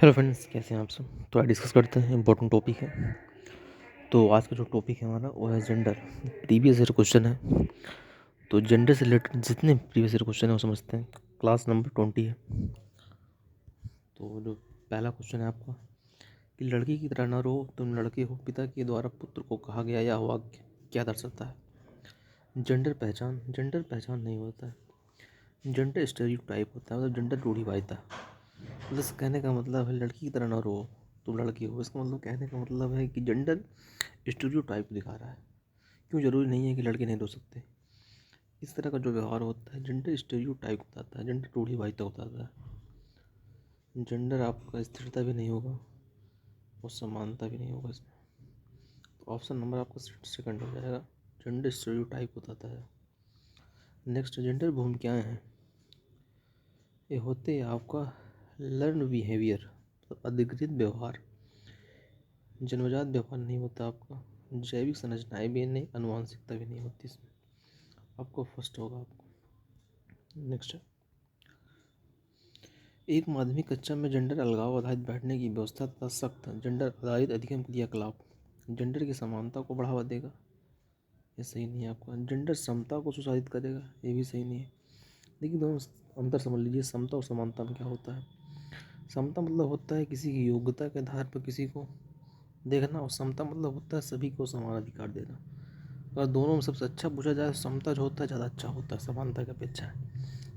Hello friends, कैसे हैं आप सब। तो आज डिस्कस करते हैं, इम्पोर्टेंट टॉपिक है। तो आज का जो टॉपिक है हमारा वो है जेंडर। प्रीवियस ईयर क्वेश्चन है, तो जेंडर से रिलेटेड जितने प्रीवियस ईयर क्वेश्चन है वो समझते हैं। क्लास नंबर 20 है। तो जो पहला क्वेश्चन है आपका कि लड़की की तरह न रो तुम लड़के हो, पिता के द्वारा पुत्र को कहा गया या वाक्य क्या दर्शाता है। जेंडर पहचान नहीं होता है। जेंडर स्टेरियोटाइप होता है, मतलब जेंडर रूढ़िवादिता। बस कहने का मतलब है लड़की की तरह ना रो तुम लड़की हो। इसका मतलब कहने का मतलब है कि जेंडर स्टीरियोटाइप दिखा रहा है। क्यों जरूरी नहीं है कि लड़के नहीं रो सकते। इस तरह का जो व्यवहार होता है जेंडर स्टीरियोटाइप बताता है, जेंडर रूढ़िवादिता बताता है। जेंडर आपका स्थिरता भी नहीं होगा और समानता भी नहीं होगा इसमें। तो ऑप्शन नंबर आपका सेकंड हो जाएगा, जेंडर स्टीरियोटाइप बताता है। नेक्स्ट, जेंडर भूमिकाएं हैं। ये होते हैं आपका लर्न बिहेवियर, तो अधिकृत व्यवहार। जन्मजात व्यवहार नहीं होता आपका। जैविक संरचनाएं भी नहीं, आनुवांशिकता भी नहीं होती इसमें। आपको फर्स्ट होगा आपको। नेक्स्ट, एक माध्यमिक कक्षा में जेंडर अलगाव आधारित बैठने की व्यवस्था तथा सख्त जेंडर आधारित अधिगम क्रियाकलाप जेंडर की समानता को बढ़ावा देगा, ये सही नहीं है आपका। जेंडर समता को सुशासित करेगा, ये भी सही नहीं है। देखिए दोनों अंतर समझ लीजिए, समता और समानता में क्या होता है। समता मतलब होता है किसी की योग्यता के आधार पर किसी को देखना, और समता मतलब होता है सभी को समान अधिकार देना। अगर दोनों में सबसे अच्छा पूछा जाए, समता जो होता है ज़्यादा अच्छा होता है समानता की अपेक्षा।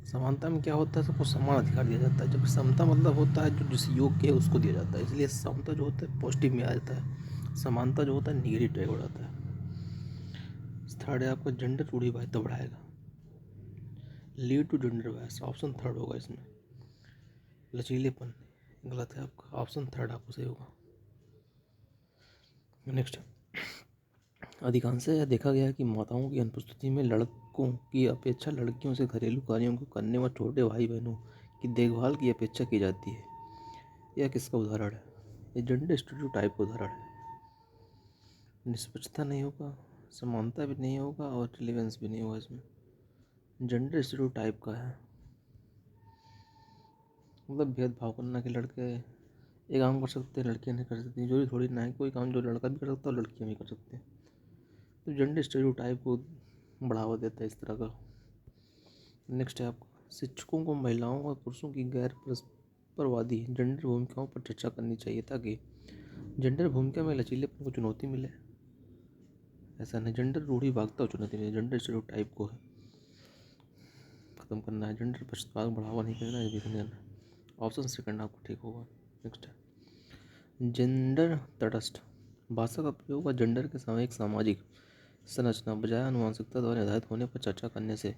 समानता में क्या होता है, सबको समान अधिकार दिया जाता है, जबकि समता मतलब होता है जो जिस योग्य है उसको दिया जाता है। इसलिए समता जो होता है पॉजिटिव में आ जाता है, समानता जो होता है निगेटिव टाइप हो जाता है। थर्ड है आपका, जेंडर रूढ़िवादिता बढ़ाएगा, lead to gender bias. Option third होगा इसमें। लचीलेपन गलत है आपका, ऑप्शन थर्ड आपको सही होगा। नेक्स्ट, अधिकांश यह देखा गया है कि माताओं की अनुपस्थिति में लड़कों की अपेक्षा लड़कियों से घरेलू कार्यों को करने व छोटे भाई बहनों की देखभाल की अपेक्षा की जाती है। यह किसका उदाहरण है। ये जेंडर स्टीरियोटाइप का उदाहरण है। निष्पक्षता नहीं होगा, समानता भी नहीं होगा और रिलेवेंस भी नहीं होगा इसमें। जेंडर स्टीरियोटाइप का है, मतलब भेदभाव करना कि लड़के ये काम कर सकते हैं लड़कियां नहीं कर सकती। जरूरी थोड़ी ना है कोई काम जो लड़का भी कर सकता है और लड़कियां भी कर सकते हैं। तो जेंडर स्टीरियोटाइप को बढ़ावा देता है इस तरह का। नेक्स्ट है आपको, शिक्षकों को महिलाओं और पुरुषों की गैर परस्परवादी जेंडर भूमिकाओं पर चर्चा करनी चाहिए ताकि जेंडर भूमिका में लचीलेपन को चुनौती मिले। ऐसा नहीं, जेंडर रूढ़िवादिता को चुनौती मिले, जेंडर स्टीरियोटाइप को है खत्म करना है। जेंडर पक्षपात बढ़ावा नहीं करना, ये भी नहीं करना। ऑप्शन सेकंड आपको ठीक होगा। नेक्स्ट है जेंडर तटस्थ भाषा का प्रयोग व जेंडर के समय एक सामाजिक संरचना बजाय आनुवंशिकता द्वारा निर्धारित होने पर चर्चा करने से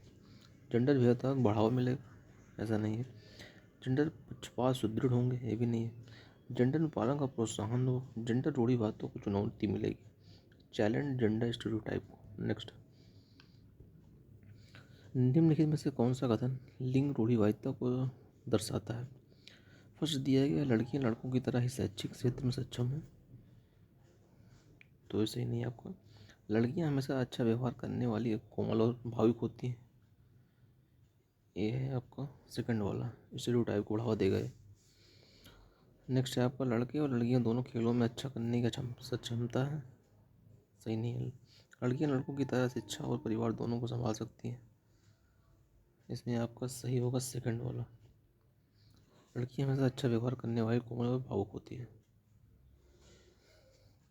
जेंडर भेदभाव को बढ़ावा मिलेगा, ऐसा नहीं है। जेंडर पक्षपात सुदृढ़ होंगे, ये भी नहीं है। जेंडर में पालन का प्रोत्साहन हो, जेंडर रूढ़िवादिता को चुनौती मिलेगी। चैलेंज जेंडर स्टीरियोटाइप को। नेक्स्ट, निम्नलिखित में से कौन सा कथन लिंग रूढ़िवादिता को दर्शाता है। फर्स्ट दिया गया, लड़कियां लड़कों की तरह ही शैक्षिक क्षेत्र में सक्षम है, तो ऐसे ही नहीं आपका। लड़कियां हमेशा अच्छा व्यवहार करने वाली, कोमल और भावुक होती हैं, ये है आपका सेकंड वाला, स्टीरियोटाइप को बढ़ावा देगा ये। नेक्स्ट है आपका, लड़के और लड़कियां दोनों खेलों में अच्छा करने की सक्षमता है, सही नहीं है। लड़कियां लड़कों की तरह शिक्षा और परिवार दोनों को संभाल सकती हैं, इसमें आपका सही होगा सेकंड वाला। लड़कियां हमेशा अच्छा व्यवहार करने वाली, कोमल और भावुक होती है,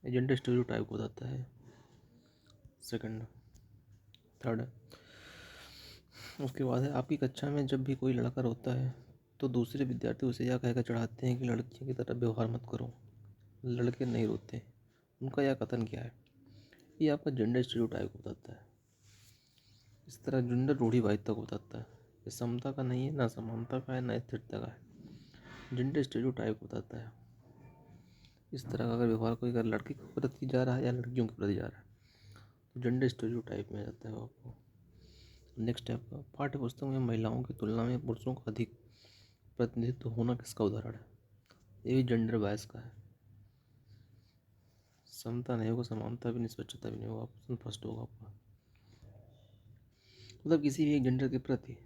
जेंडर स्टीरियोटाइप को बताता है सेकंड। थर्ड है, उसके बाद है आपकी कक्षा में जब भी कोई लड़का रोता है तो दूसरे विद्यार्थी उसे यह कहकर चढ़ाते हैं कि लड़कियों की तरह व्यवहार मत करो, लड़के नहीं रोते। उनका यह कथन क्या है। ये आपका जेंडर स्टीरियोटाइप को बताता है। इस तरह जेंडर रूढ़िवादिता को बताता है। ये समता का नहीं है, ना समानता का है, ना स्थिरता का है, जेंडर स्टीरियोटाइप को बताता है। इस तरह का अगर व्यवहार कोई अगर लड़के के प्रति जा रहा है या लड़कियों के प्रति जा रहा है तो जेंडर स्टीरियोटाइप में जाता है आपको। नेक्स्ट है आपका, पाठ्य पुस्तक में महिलाओं की तुलना में पुरुषों का अधिक प्रतिनिधित्व होना किसका उदाहरण है। ये भी जेंडर बायस का है। समता नहीं होगा, समानता भी, निष्पक्षता भी नहीं होगा, ऑप्शन फर्स्ट होगा आपका। मतलब किसी भी एक जेंडर के प्रति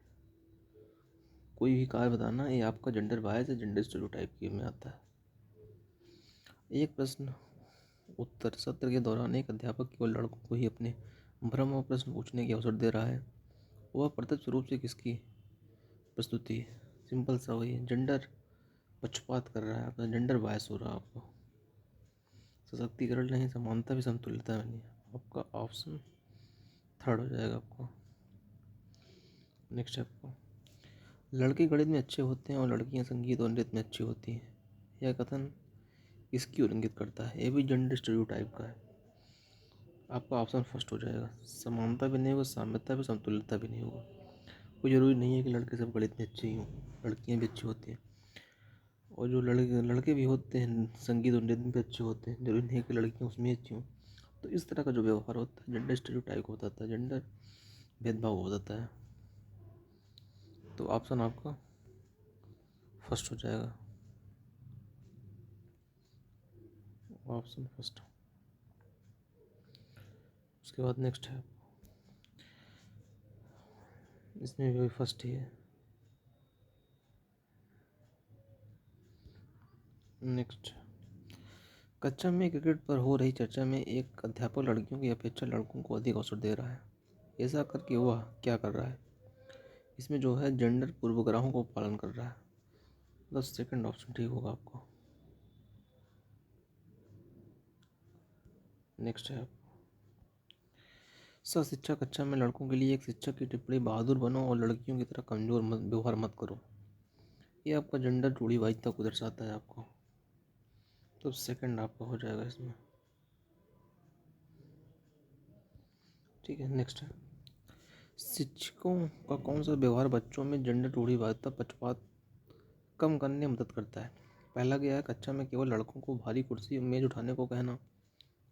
कोई भी कार्य बताना, ये आपका जेंडर बायस है, जेंडर स्टीरियोटाइप के में आता है। एक प्रश्न उत्तर सत्र के दौरान एक अध्यापक केवल लड़कों को ही अपने भ्रम और प्रश्न पूछने की अवसर दे रहा है। वह प्रत्यक्ष रूप से किसकी प्रस्तुति है? सिंपल सा वही है, जेंडर पक्षपात कर रहा है, अपना जेंडर बायस हो रहा है आपको। सशक्तिकरण नहीं, समानता भी समतुल्यता में नहीं। आपका ऑप्शन थर्ड हो जाएगा आपको। नेक्स्ट है आपको, लड़के गणित में अच्छे होते हैं और लड़कियां संगीत और नृत्य में अच्छी होती हैं। यह कथन किसकी ओर इंगित करता है? ये भी जेंडर स्टीरियोटाइप का है। आपका ऑप्शन फर्स्ट हो जाएगा। समानता भी नहीं होगा, साम्यता भी, समतुल्यता भी नहीं होगा। कोई ज़रूरी नहीं है कि लड़के सब गणित में अच्छे ही हों, लड़कियाँ भी अच्छी होती हैं। और जो लड़के भी होते हैं संगीत और नृत्य में भी अच्छे होते हैं, जरूरी नहीं है कि लड़कियाँ उसमें अच्छी हों। तो इस तरह का जो व्यवहार होता है जेंडर स्टीरियोटाइप को बताता है, जेंडर भेदभाव को बताता है। तो ऑप्शन आपका फर्स्ट हो जाएगा, ऑप्शन फर्स्ट। उसके बाद नेक्स्ट है, इसमें भी फर्स्ट ही है। नेक्स्ट, कक्षा में क्रिकेट पर हो रही चर्चा में एक अध्यापक लड़कियों की अपेक्षा लड़कों को अधिक अवसर दे रहा है। ऐसा करके वह क्या कर रहा है? इसमें जो है जेंडर पूर्वग्रहों को पालन कर रहा है। मतलब सेकंड ऑप्शन ठीक होगा आपको। नेक्स्ट है, शिक्षा कक्षा में लड़कों के लिए एक शिक्षक की टिप्पणी बहादुर बनो और लड़कियों की तरह कमजोर मत व्यवहार मत करो। ये आपका जेंडर रूढ़िवादिता को दर्शाता है आपको। तो सेकंड आपका हो जाएगा इसमें। ठीक है, नेक्स्ट है, शिक्षकों का कौन सा व्यवहार बच्चों में जेंडर रूढ़िवादिता पक्षपात कम करने में मदद करता है? पहला गया है, कक्षा में केवल लड़कों को भारी कुर्सी मेज उठाने को कहना।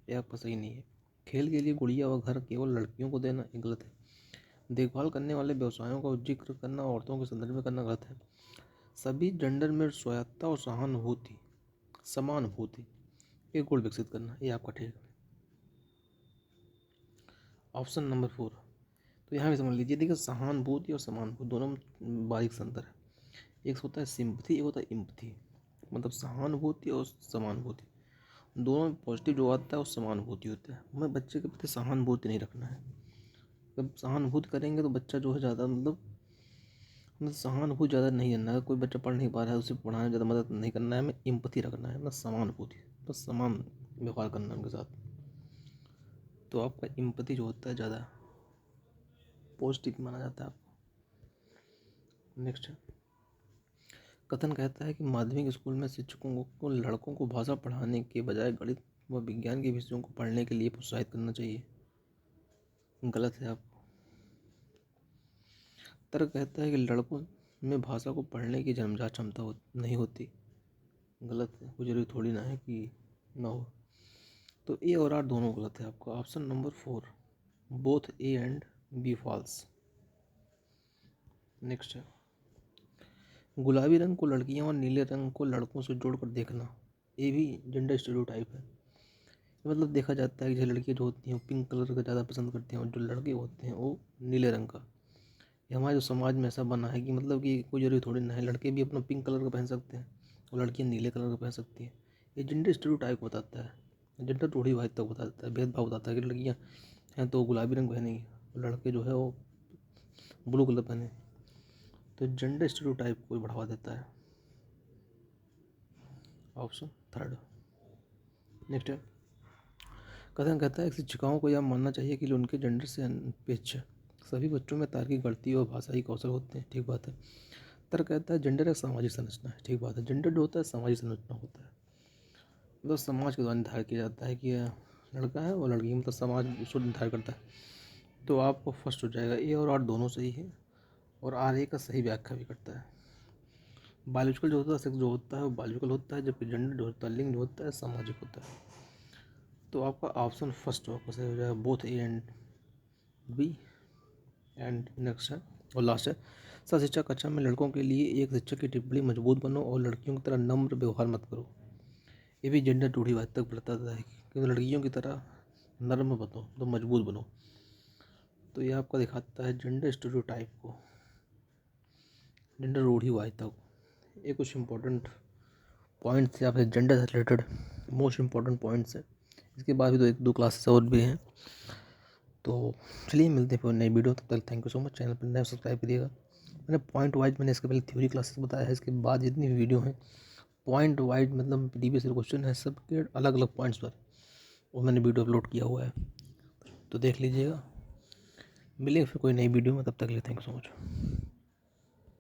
यह आपका सही नहीं है। खेल के लिए गुड़िया व घर केवल लड़कियों को देना, ये गलत है। देखभाल करने वाले व्यवसायों का जिक्र करना औरतों के संदर्भ में करना गलत है। सभी जेंडर में स्वायत्तता और सहानुभूति, समानुभूति, एक गुण विकसित करना, ये आपका ठीक है। Option number 4। तो यहाँ भी समझ लीजिए, देखिए सहानुभूति और समानुभूति दोनों में बारीक सा अंतर है। एक होता है सिंपथी, एक होता है इम्पथी। मतलब सहानुभूति और समानुभूति दोनों में पॉजिटिव जो आता है वो समानुभूति होता है। हमें बच्चे के प्रति सहानुभूति नहीं रखना है। जब सहानुभूति करेंगे तो बच्चा जो है ज़्यादा मतलब सहानुभूति ज़्यादा नहीं करना है। कोई बच्चा पढ़ नहीं पा रहा है, उसे पढ़ाने में ज़्यादा मदद नहीं करना है, हमें इम्पथी रखना है, बस समानुभूति, बस समान व्यवहार करना है उनके साथ। तो आपका इम्पथी जो होता है ज़्यादा पॉजिटिव माना जाता है आपको। नेक्स्ट है, कथन कहता है कि माध्यमिक स्कूल में शिक्षकों को लड़कों को भाषा पढ़ाने के बजाय गणित व विज्ञान के विषयों को पढ़ने के लिए प्रोत्साहित करना चाहिए। गलत है आपको। तर्क कहता है कि लड़कों में भाषा को पढ़ने की जन्मजात क्षमता नहीं होती। गलत है, कोई जरूरी थोड़ी ना है कि ना हो। तो ए और आर दोनों गलत है आपका। Option number 4, both A and B false. Next है, गुलाबी रंग को लड़कियां और नीले रंग को लड़कों से जोड़कर देखना, ये भी जेंडर स्टीरियोटाइप है। मतलब देखा जाता है कि जो लड़कियां जो होती हैं वो पिंक कलर का ज़्यादा पसंद करती हैं और जो लड़के होते हैं वो नीले रंग का। ये हमारे जो समाज में ऐसा बना है कि मतलब कि कोई जरूरी थोड़ी ना है, लड़के भी अपना पिंक कलर का पहन सकते हैं और लड़कियां नीले कलर का पहन सकती हैं। ये जेंडर स्टीरियोटाइप बताता है, जेंडर रूढ़िवादिता को बताता है, भेदभाव बताता है कि लड़कियां हैं तो गुलाबी रंग पहनेंगी और लड़के जो है वो ब्लू कलर पहने। तो जेंडर स्टीरियोटाइप को बढ़ावा देता है। Option third. नेक्स्ट है, कथन कहता है कि शिक्षिकाओं को यह मानना चाहिए कि उनके जेंडर से अनपेक्ष सभी बच्चों में तार्किक गणितीय और भाषाई कौशल होते हैं। ठीक बात है। तर्क कहता है जेंडर एक सामाजिक संरचना है। ठीक बात है। जेंडर जो होता है सामाजिक संरचना होता है, मतलब समाज के द्वारा निर्धारित किया जाता है कि यह लड़का है और लड़की, मतलब समाज उसको निर्धारित करता है। तो आपको फर्स्ट हो जाएगा। ए और आर दोनों सही है और आर ए का सही व्याख्या भी करता है। बायोलॉजिकल जो होता है, सेक्स जो होता है वो बायोलॉजिकल होता है, जबकि जेंडर जो होता है, लिंग जो होता है, सामाजिक होता है। तो आपका ऑप्शन फर्स्ट जो आपका सही हो जाएगा, both A and B. And next है और लास्ट है, सह शिक्षा कक्षा में लड़कों के लिए एक शिक्षक की टिप्पणी मजबूत बनो और लड़कियों की तरह नम्र व्यवहार मत करो। ये भी जेंडर रूढ़िवादिता तक बताता है कि लड़कियों की तरह नर्म बनो तो मजबूत बनो। तो ये आपका दिखाता है जेंडर स्टीरियोटाइप को, जेंडर रूढ़िवादिता को। ये कुछ इंपॉर्टेंट पॉइंट्स या फिर जेंडर से रिलेटेड मोस्ट इम्पॉर्टेंट पॉइंट्स हैं। इसके बाद भी तो 1-2 क्लासेस और भी हैं। तो चलिए मिलते हैं फिर नई वीडियो, तब तक thank you so much. Channel पर नए सब्सक्राइब करिएगा। मैंने पॉइंट वाइज मैंने इसके पहले थ्योरी क्लासेस बताया है, इसके बाद जितनी भी वीडियो हैं पॉइंट वाइज मतलब प्रीवियस ईयर क्वेश्चन है सबके अलग अलग पॉइंट्स पर, वो मैंने वीडियो अपलोड किया हुआ है, तो देख लीजिएगा। मिलेंगे फिर कोई नई वीडियो में, तब तक के लिए थैंक यू सो मच।